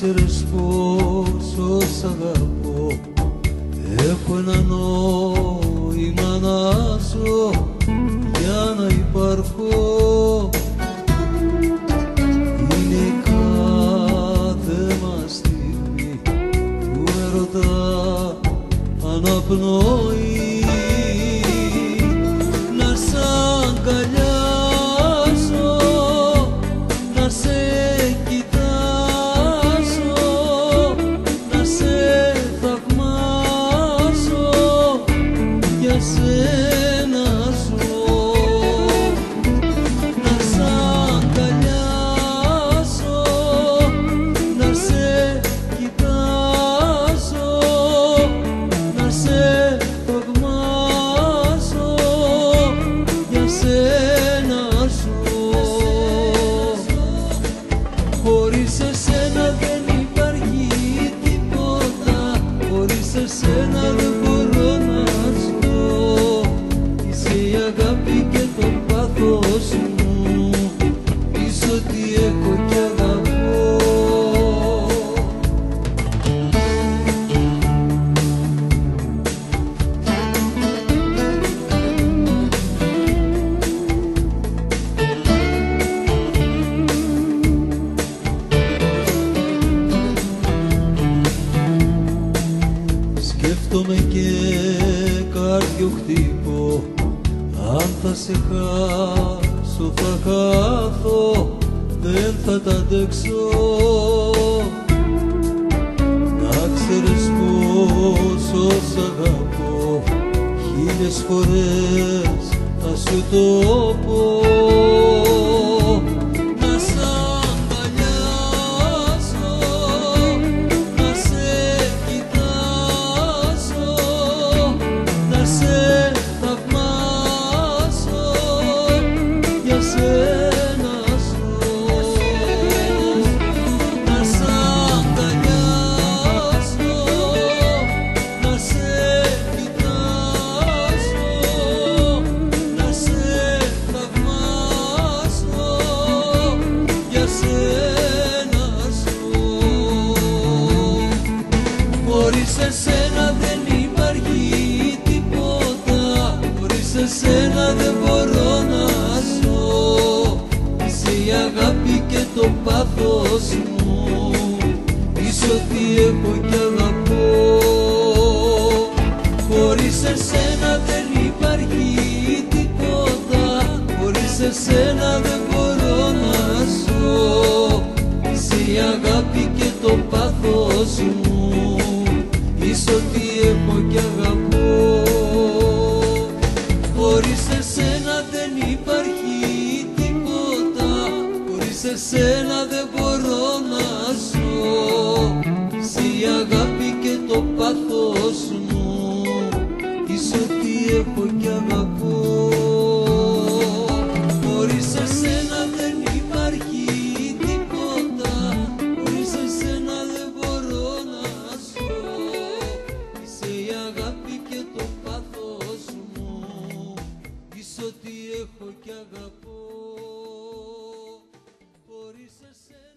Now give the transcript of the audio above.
ξέρεις πόσο σ' αγαπώ, έχω ένα νόημα να ζω για να υπάρχω. Είναι η κάθε μας στιγμή που έρωτα αναπνοή, να σ' αγκαλιάσω, να σε κοιτάσω, να σε θαυμάσω, για σένα ζω. Να σ' αγκαλιάσω, να σε κοιτάσω, να σε θαυμάσω, για σένα ζω. Χωρίς εσένα δεν υπάρχει τίποτα, χωρίς εσένα δεν μπορώ να ζω. Είσαι η αγάπη και το πάθος μου, είσαι ό,τι έχω κι αγαπώ. Σκέφτομαι και κάρδιο χτύπω, αν θα σε χάσω θα χάθω, δεν θα τα αντέξω. Να ξέρεις πόσο σ' αγαπώ, χίλιες φορές θα σου το πω. Να σ' αγκαλιάσω, να σε κοιτάσω, να σε θαυμάσω, για σένα ζω. Να σ' αγκαλιάσω, να σε κοιτάσω, να σε θαυμάσω, για σένα ζω. Χωρίς εσένα δεν υπάρχει τίποτα, χωρίς εσένα δεν μπορώ να ζω. Είσαι η αγάπη και το πάθος μου, είσαι ό,τι έχω κι αγαπώ. Χωρίς εσένα δεν υπάρχει τίποτα, χωρίς εσένα δεν μπορώ να ζω. Είσαι η αγάπη και το πάθος μου, είσαι ό,τι έχω κι αγαπώ. Χωρίς εσένα δεν υπάρχει τίποτα, χωρίς εσένα δεν μπορώ να ζω. Είσαι η αγάπη και το πάθος μου, είσαι ό,τι έχω κι αγαπώ. Χωρίς εσένα δεν υπάρχει τίποτα, χωρίς εσένα δεν μπορώ να ζω. Είσαι η αγάπη και το πάθος μου, είσαι ό,τι έχω κι αγαπώ. Χωρίς εσένα